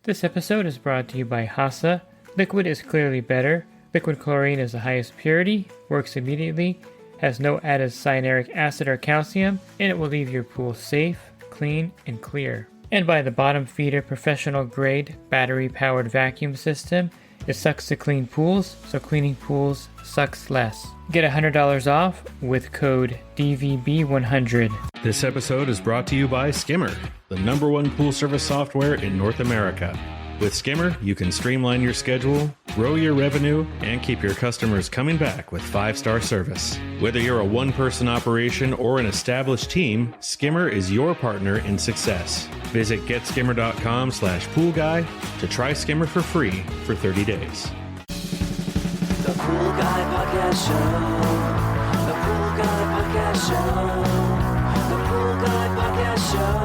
This episode is brought to you by HASA. Liquid is clearly better. Liquid chlorine is the highest purity, works immediately, has no added cyanuric acid or calcium, and it will leave your pool safe, clean, and clear. And by the bottom feeder professional grade battery powered vacuum system. It sucks to clean pools, so cleaning pools sucks less. Get $100 off with code DVB100. This episode is brought to you by Skimmer, the #1 pool service software in North America. With Skimmer, you can streamline your schedule, grow your revenue, and keep your customers coming back with 5-star service. Whether you're a one-person operation or an established team, Skimmer is your partner in success. Visit getskimmer.com/poolguy to try Skimmer for free for 30 days. The Pool Guy Podcast Show. The Pool Guy Podcast Show. The Pool Guy Podcast Show.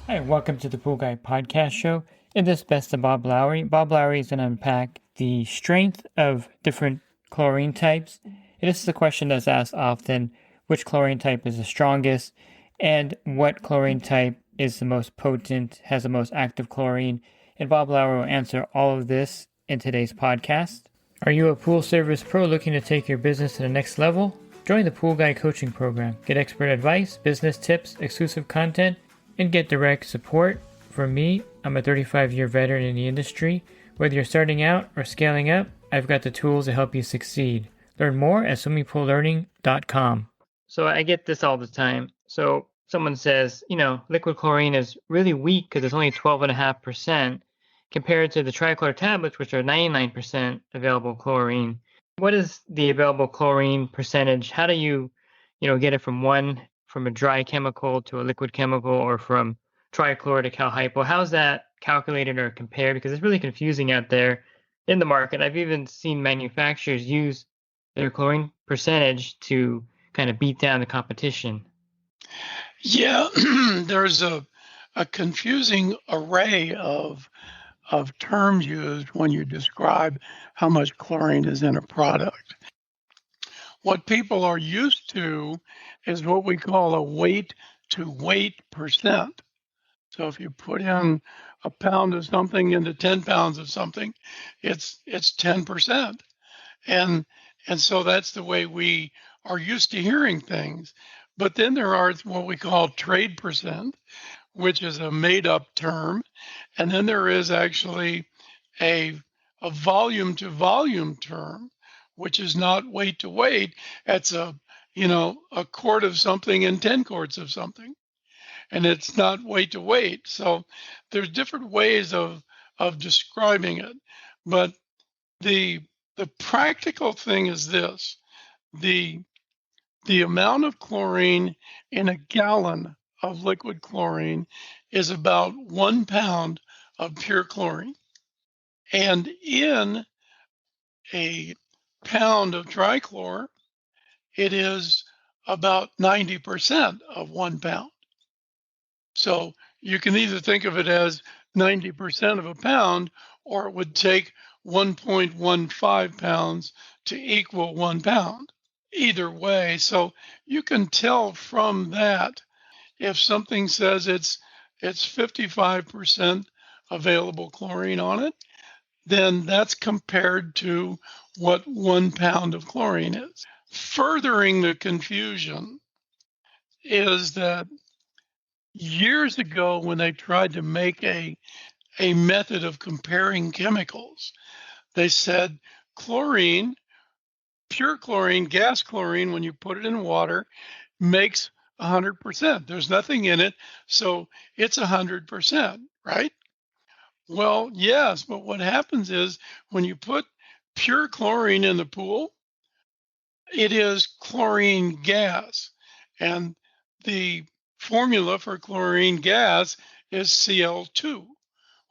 Hi, welcome to the Pool Guy Podcast Show. In this Best of Bob Lowry, Bob Lowry is going to unpack the strength of different chlorine types. And this is a question that's asked often: which chlorine type is the strongest, and what chlorine type is the most potent, has the most active chlorine? And Bob Lowry will answer all of this in today's podcast. Are you a pool service pro looking to take your business to the next level? Join the Pool Guy Coaching Program. Get expert advice, business tips, exclusive content, and get direct support from me. I'm a 35-year veteran in the industry. Whether you're starting out or scaling up, I've got the tools to help you succeed. Learn more at swimmingpoollearning.com. So I get this all the time. So someone says, liquid chlorine is really weak because it's only 12.5% compared to the trichlor tablets, which are 99% available chlorine. What is the available chlorine percentage? How do you, get it from a dry chemical to a liquid chemical, or from trichlor to hypo? How's that calculated or compared? Because it's really confusing out there in the market. I've even seen manufacturers use their chlorine percentage to kind of beat down the competition. Yeah, there's a confusing array of terms used when you describe how much chlorine is in a product. What people are used to is what we call a weight to weight percent. So if you put in a pound of something into 10 pounds of something, it's 10%. And so that's the way we are used to hearing things. But then there are what we call trade percent, which is a made up term. And then there is actually a volume to volume term, which is not weight to weight. It's a quart of something and 10 quarts of something. And it's not weight to weight. So there's different ways of describing it. But the practical thing is this: the amount of chlorine in a gallon of liquid chlorine is about 1 pound of pure chlorine. And in a pound of trichlor, it is about 90% of 1 pound. So you can either think of it as 90% of a pound, or it would take 1.15 pounds to equal 1 pound. Either way, so you can tell from that if something says it's 55% available chlorine on it, then that's compared to what 1 pound of chlorine is. Furthering the confusion is that years ago, when they tried to make a method of comparing chemicals, they said chlorine, pure chlorine, gas chlorine, when you put it in water, makes 100%. There's nothing in it, so it's 100%, right? Well, yes, but what happens is when you put pure chlorine in the pool, it is chlorine gas. And the formula for chlorine gas is Cl2,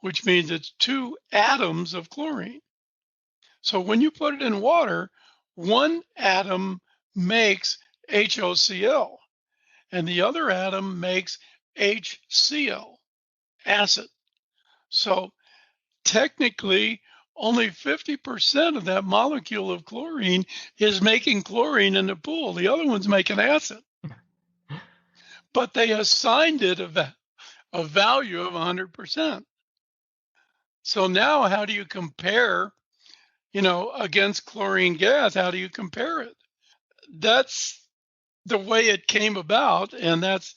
which means it's 2 atoms of chlorine. So when you put it in water, 1 atom makes HOCl, and the other atom makes HCl, acid. So technically, only 50% of that molecule of chlorine is making chlorine in the pool. The other one's making acid. but they assigned it a value of 100%. So now how do you compare, against chlorine gas? How do you compare it? That's the way it came about, and that's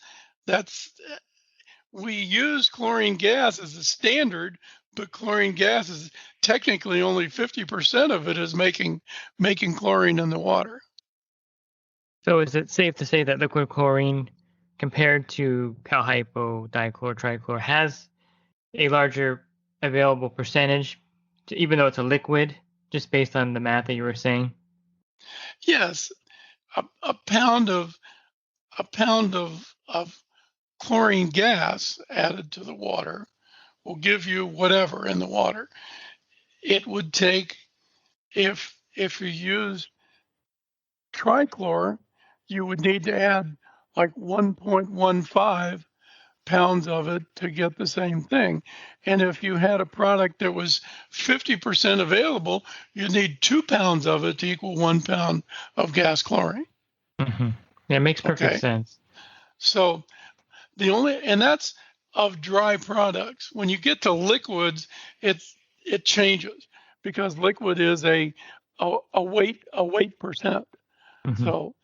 we use chlorine gas as a standard, but chlorine gas is technically only 50% of it is making chlorine in the water. So is it safe to say that liquid chlorine compared to hypo, dichlor, trichlor has a larger available percentage, even though it's a liquid, just based on the math that you were saying? Yes, a pound of chlorine gas added to the water will give you whatever in the water. It would take, if you use trichlor, you would need to add like 1.15 pounds of it to get the same thing. And if you had a product that was 50% available, you'd need 2 pounds of it to equal 1 pound of gas chlorine. Mm-hmm. Yeah, it makes perfect sense. So and that's of dry products. When you get to liquids, it changes, because liquid is a weight percent. Mm-hmm. So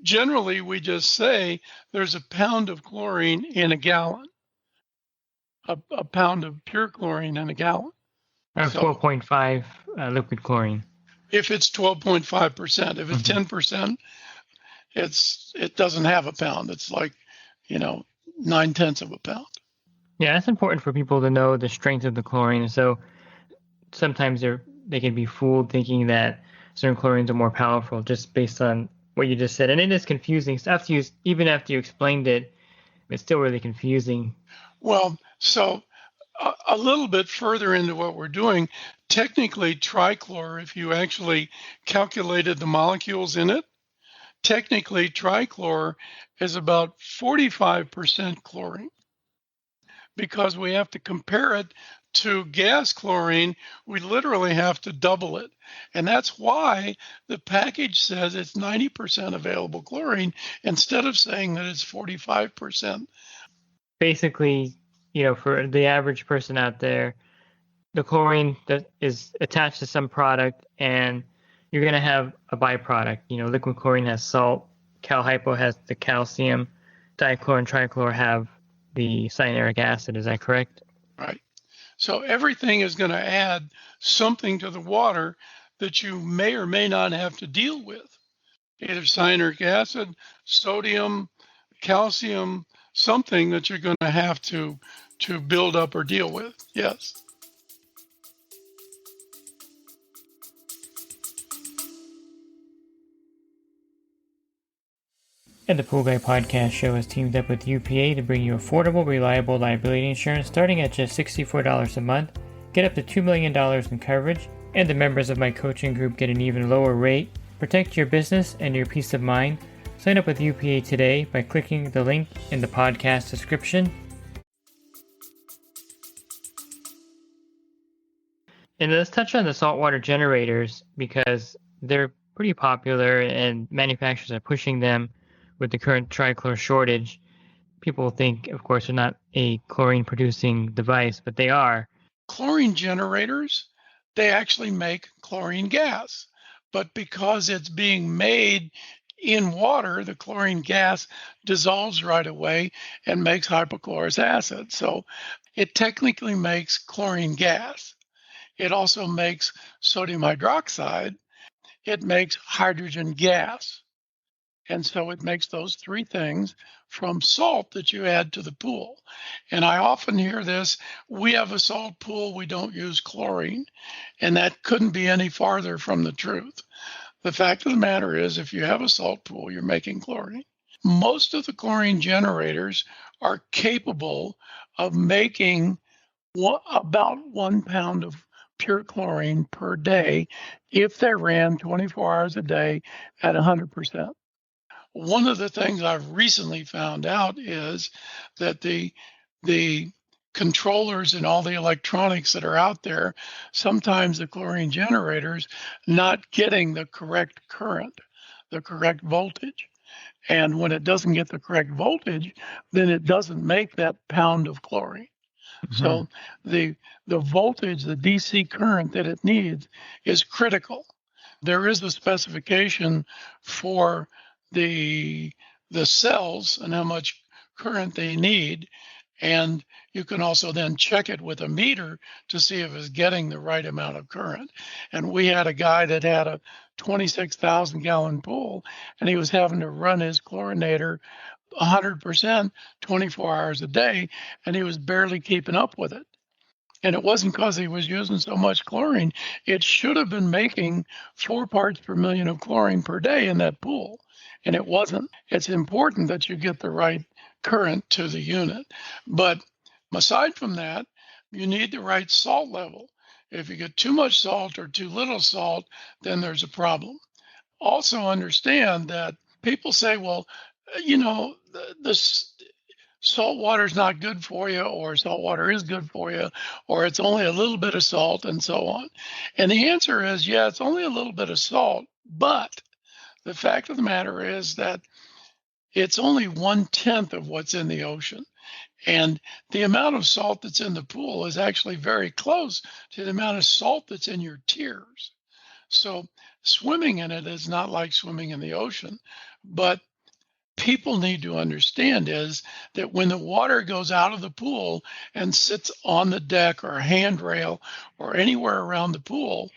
generally, we just say there's a pound of chlorine in a gallon, a pound of pure chlorine in a gallon. Or 12.5 liquid chlorine. If it's 12.5%, if it's 10%, it doesn't have a pound. It's like, 9/10 of a pound. Yeah, that's important for people to know the strength of the chlorine. So sometimes they can be fooled thinking that certain chlorines are more powerful just based on what you just said. And it is confusing. So even after you explained it, it's still really confusing. Well, so a little bit further into what we're doing, technically trichlor, if you actually calculated the molecules in it, technically trichlor is about 45% chlorine. Because we have to compare it to gas chlorine, we literally have to double it. And that's why the package says it's 90% available chlorine instead of saying that it's 45%. Basically, for the average person out there, the chlorine that is attached to some product, and you're going to have a byproduct. Liquid chlorine has salt, hypo has the calcium, dichlor and trichlor have the cyanuric acid. Is that correct? Right. So everything is going to add something to the water that you may or may not have to deal with. Either cyanuric acid, sodium, calcium, something that you're going to have to build up or deal with. Yes. And the Pool Guy Podcast Show has teamed up with UPA to bring you affordable, reliable liability insurance starting at just $64 a month. Get up to $2 million in coverage, and the members of my coaching group get an even lower rate. Protect your business and your peace of mind. Sign up with UPA today by clicking the link in the podcast description. And let's touch on the saltwater generators, because they're pretty popular and manufacturers are pushing them with the current trichlor shortage. People think, of course, they're not a chlorine-producing device, but they are. Chlorine generators, they actually make chlorine gas. But because it's being made in water, the chlorine gas dissolves right away and makes hypochlorous acid. So it technically makes chlorine gas. It also makes sodium hydroxide. It makes hydrogen gas. And so it makes those three things from salt that you add to the pool. And I often hear this, we have a salt pool, we don't use chlorine. And that couldn't be any farther from the truth. The fact of the matter is, if you have a salt pool, you're making chlorine. Most of the chlorine generators are capable of making about 1 pound of pure chlorine per day if they ran 24 hours a day at 100%. One of the things I've recently found out is that the controllers and all the electronics that are out there, sometimes the chlorine generators not getting the correct current, the correct voltage. And when it doesn't get the correct voltage, then it doesn't make that pound of chlorine. So the voltage, the DC current that it needs is critical. There is a specification for the cells and how much current they need. And you can also then check it with a meter to see if it's getting the right amount of current. And we had a guy that had a 26,000 gallon pool, and he was having to run his chlorinator 100% 24 hours a day, and he was barely keeping up with it. And it wasn't because he was using so much chlorine. It should have been making 4 parts per million of chlorine per day in that pool, and it wasn't. It's important that you get the right current to the unit. But aside from that, you need the right salt level. If you get too much salt or too little salt, then there's a problem. Also understand that people say, well, this salt water is not good for you, or salt water is good for you, or it's only a little bit of salt, and so on. And the answer is, yeah, it's only a little bit of salt, but the fact of the matter is that it's only 1/10 of what's in the ocean. And the amount of salt that's in the pool is actually very close to the amount of salt that's in your tears. So swimming in it is not like swimming in the ocean. But people need to understand is that when the water goes out of the pool and sits on the deck or handrail or anywhere around the pool,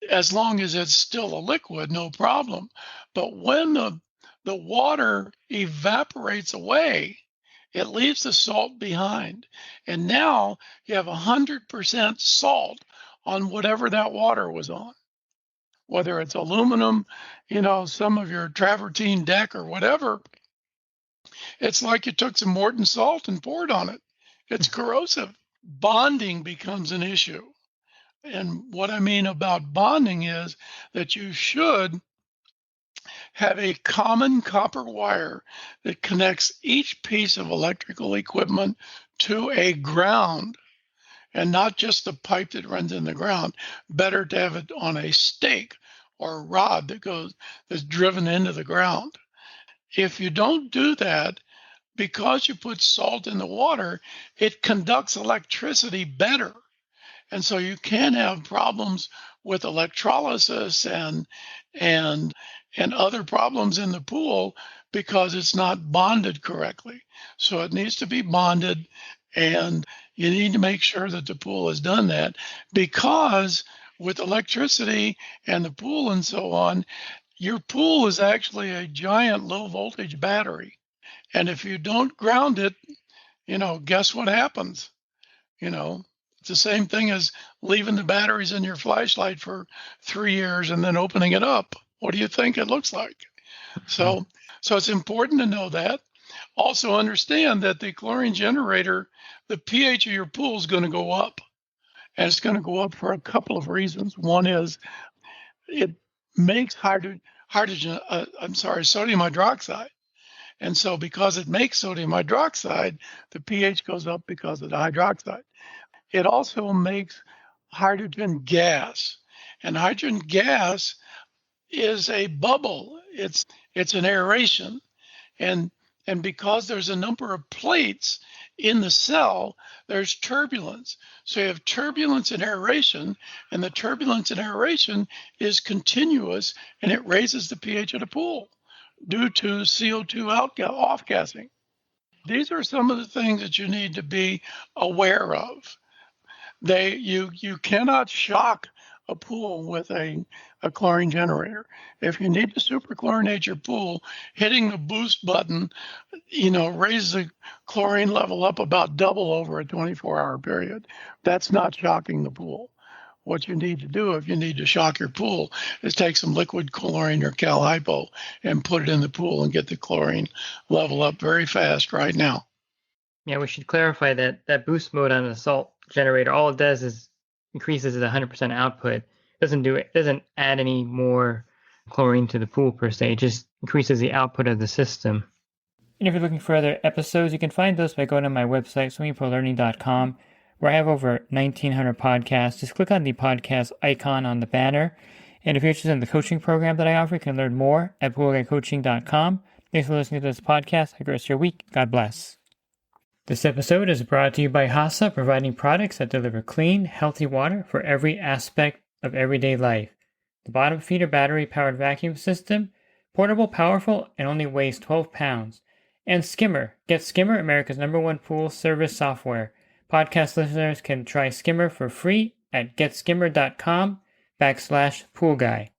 as long as it's still a liquid, no problem. But when the water evaporates away, it leaves the salt behind. And now you have 100% salt on whatever that water was on, whether it's aluminum, some of your travertine deck or whatever. It's like you took some Morton salt and poured on it. It's corrosive. Bonding becomes an issue. And what I mean about bonding is that you should have a common copper wire that connects each piece of electrical equipment to a ground, and not just the pipe that runs in the ground. Better to have it on a stake or a rod that's driven into the ground. If you don't do that, because you put salt in the water, it conducts electricity better. And so you can have problems with electrolysis and other problems in the pool because it's not bonded correctly. So it needs to be bonded, and you need to make sure that the pool has done that, because with electricity and the pool and so on, your pool is actually a giant low voltage battery. And if you don't ground it, guess what happens? It's the same thing as leaving the batteries in your flashlight for 3 years and then opening it up. What do you think it looks like? So it's important to know that. Also understand that the chlorine generator, the pH of your pool is going to go up. And it's going to go up for a couple of reasons. One is it makes sodium hydroxide. And so because it makes sodium hydroxide, the pH goes up because of the hydroxide. It also makes hydrogen gas. And hydrogen gas is a bubble. It's an aeration. And because there's a number of plates in the cell, there's turbulence. So you have turbulence and aeration, and the turbulence and aeration is continuous, and it raises the pH of the pool due to CO2 off-gassing. These are some of the things that you need to be aware of. You cannot shock a pool with a chlorine generator. If you need to superchlorinate your pool, hitting the boost button, raises the chlorine level up about double over a 24-hour period. That's not shocking the pool. What you need to do if you need to shock your pool is take some liquid chlorine or cal hypo and put it in the pool and get the chlorine level up very fast right now. Yeah, we should clarify that boost mode on the salt generator, all it does is increases the 100% output. Doesn't add any more chlorine to the pool per se. It just increases the output of the system. And if you're looking for other episodes, you can find those by going to my website, swimmingpoollearning.com, where I have over 1,900 podcasts. Just click on the podcast icon on the banner. And if you're interested in the coaching program that I offer, you can learn more at poolguycoaching.com. Thanks for listening to this podcast. Have a great rest of your week. God bless. This episode is brought to you by HASA, providing products that deliver clean, healthy water for every aspect of everyday life. The bottom feeder battery-powered vacuum system, portable, powerful, and only weighs 12 pounds. And Skimmer. Get Skimmer, America's #1 pool service software. Podcast listeners can try Skimmer for free at getskimmer.com/poolguy.